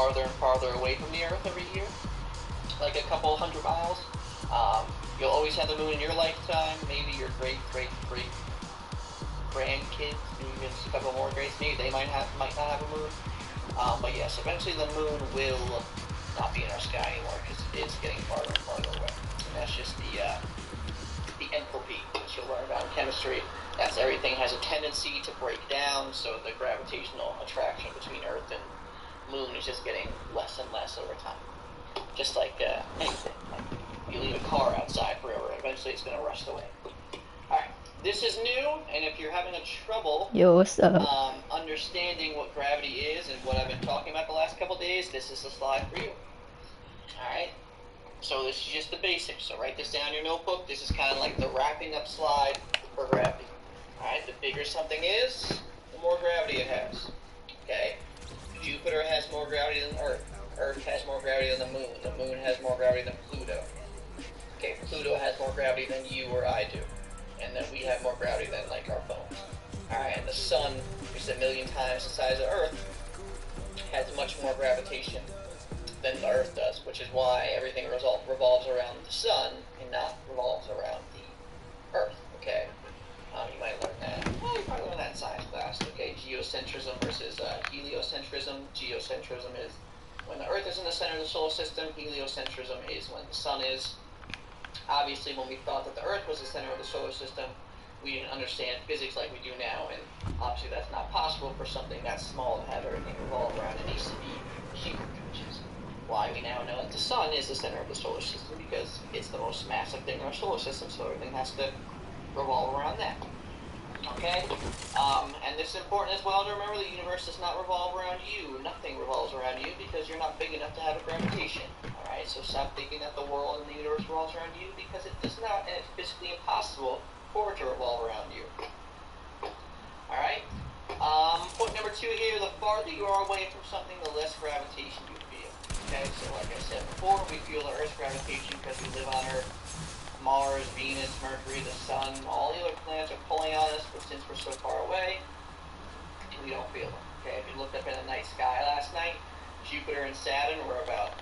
farther and farther away from the Earth every year, like a couple hundred miles. You'll always have the moon in your lifetime, maybe your great grandkids, maybe even a couple more greats, maybe they might not have a moon. But yes, eventually the moon will not be in our sky anymore because it's getting farther and farther away. And that's just the entropy, which you'll learn about in chemistry. That's everything has a tendency to break down, so the gravitational attraction between Earth and moon is just getting less and less over time. Just like anything. Like you leave a car outside forever, eventually it's going to rust away. Alright, this is new, and if you're having a trouble understanding what gravity is and what I've been talking about the last couple days, this is the slide for you. Alright, so this is just the basics, so write this down in your notebook. This is kind of like the wrapping up slide for gravity. Alright, the bigger something is, the more gravity it has. Okay, Jupiter has more gravity than Earth. Earth has more gravity than the moon. The moon has more gravity than Pluto. Okay, Pluto has more gravity than you or I do. And then we have more gravity than, like, our phones. Alright, and the sun, which is a million times the size of Earth, has much more gravitation than the Earth does, which is why everything revolves around the sun and not revolves around the Earth, okay? You might learn that. Well, you probably learn that in science class, okay? Geocentrism versus heliocentrism. Geocentrism is when the Earth is in the center of the solar system. Heliocentrism is when the sun is. Obviously, when we thought that the Earth was the center of the solar system, we didn't understand physics like we do now, and obviously that's not possible for something that small to have everything revolve around. It needs to be huge, which is why we now know that the sun is the center of the solar system, because it's the most massive thing in our solar system, so everything has to revolve around that. Okay? And this is important as well to remember: the universe does not revolve around you. Nothing revolves around you because you're not big enough to have a gravitation. Alright? So stop thinking that the world and the universe revolves around you, because it does not, and it's physically impossible for it to revolve around you. Alright? Point number 2 here: the farther you are away from something, the less gravitation you feel. Okay? So like I said before, we feel the Earth's gravitation because we live on Earth. Mars, Venus, Mercury, the Sun, all the other planets are pulling on us, but since we're so far away, we don't feel them. Okay, if you looked up in the night sky last night, Jupiter and Saturn were about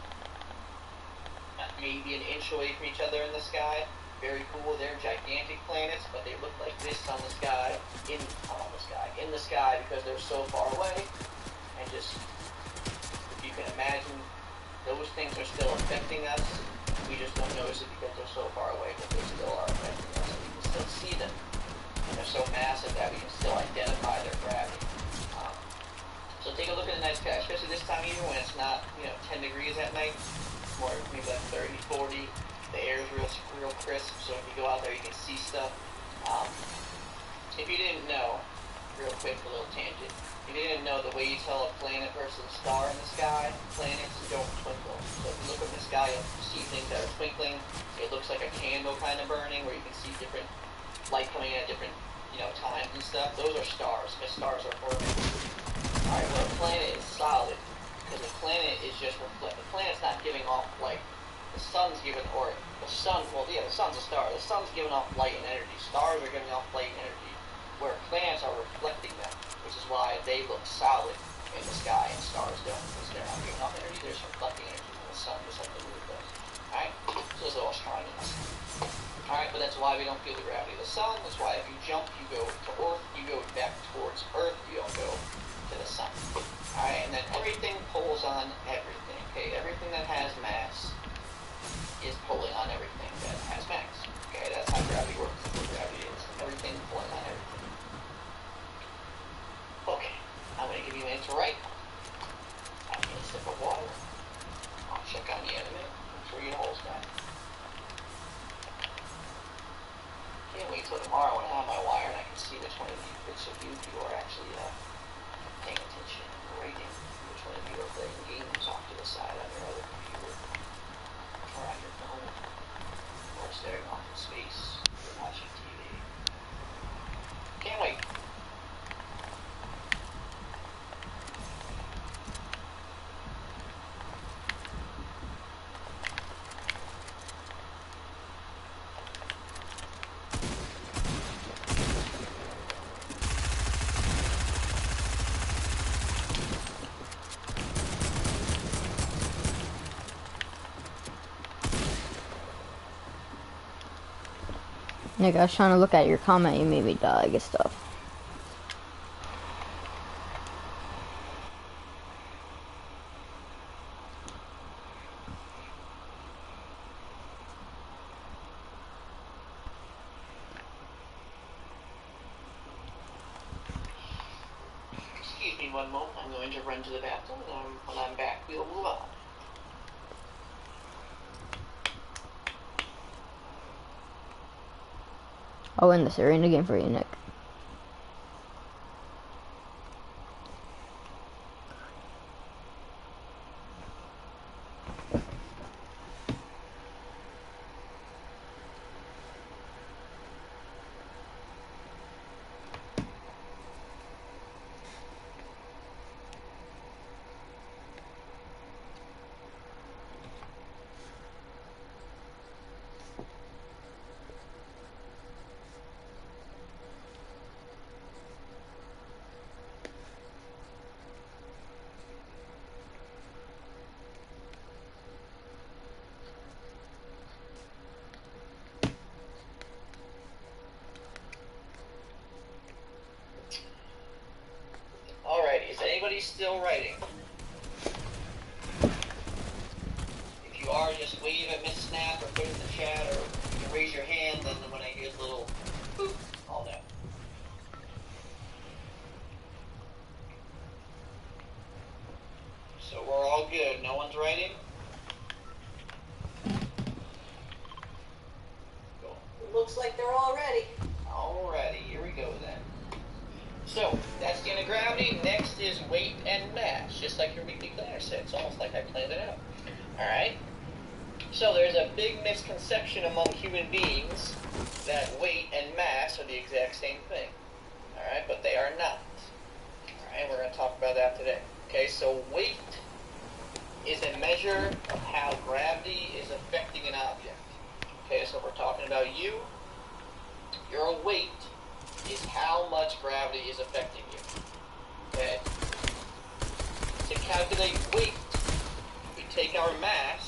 maybe an inch away from each other in the sky. Very cool. They're gigantic planets, but they look like this on the sky, in the sky because they're so far away. And just, if you can imagine, those things are still affecting us. We just don't notice it because they're so far away, but they still are affecting us. We can still see them. And they're so massive that we can still identify their gravity. So take a look at the night sky, especially this time of year when it's not, 10 degrees at night. More maybe like 30, 40. The air is real crisp, so if you go out there, you can see stuff. If you didn't know, real quick, a little tangent. If you didn't know, the way you tell a planet versus a star in the sky, planets don't twinkle. So if you look up in the sky, you'll see things that are twinkling. It looks like a candle kind of burning, where you can see different light coming in at different, times and stuff. Those are stars, because stars are burning. Alright, well, a planet is solid, because a planet is just reflect. The planet's not giving off light. The sun's giving, or the sun, the sun's a star. The sun's giving off light and energy. Stars are giving off light and energy, where planets are reflecting them, which is why they look solid in the sky and stars don't, because they're not giving off energy, they're just reflecting energy from the sun, just like the moon does. Alright? So those are all astronomers. Alright, but that's why we don't feel the gravity of the sun. That's why if you jump, you go to Earth, you go back towards Earth, you don't go to the sun. Alright, and then everything pulls on everything, okay? Everything that has mass is pulling on everything that has mass. Okay, that's how gravity works. That's what gravity is. Everything pulling on everything. Okay, I'm going to give you an answer right. I need a sip of water. I'll check on you in a minute. Make sure your hole's back. Can't wait till tomorrow when I have my wire and I can see which one of you are actually paying attention and rating which one of you are playing games on. Nick, I was trying to look at your comment. You made me die. Good stuff. Excuse me one moment. I'm going to run to the bathroom, and when I'm back, we'll move on. I'll win this arena game for you, Nick. Alrighty, is anybody still writing? If you are, just wave at Miss Snap or put it in the chat or you can raise your hand, then when I hear the little boop, I'll know. So we're all good. No one's writing? Cool. Looks like they're all ready. Alrighty, here we go then. So, that's the end of gravity. Next is weight and mass, just like your weekly planner said. It's almost like I planned it out. Alright? So there's a big misconception among human beings that weight and mass are the exact same thing. Alright, but they are not. Alright, we're going to talk about that today. Okay, so weight is a measure of how gravity is affecting an object. Okay, so if we're talking about you, your weight is how much gravity is affecting you. Okay? To calculate weight, we take our mass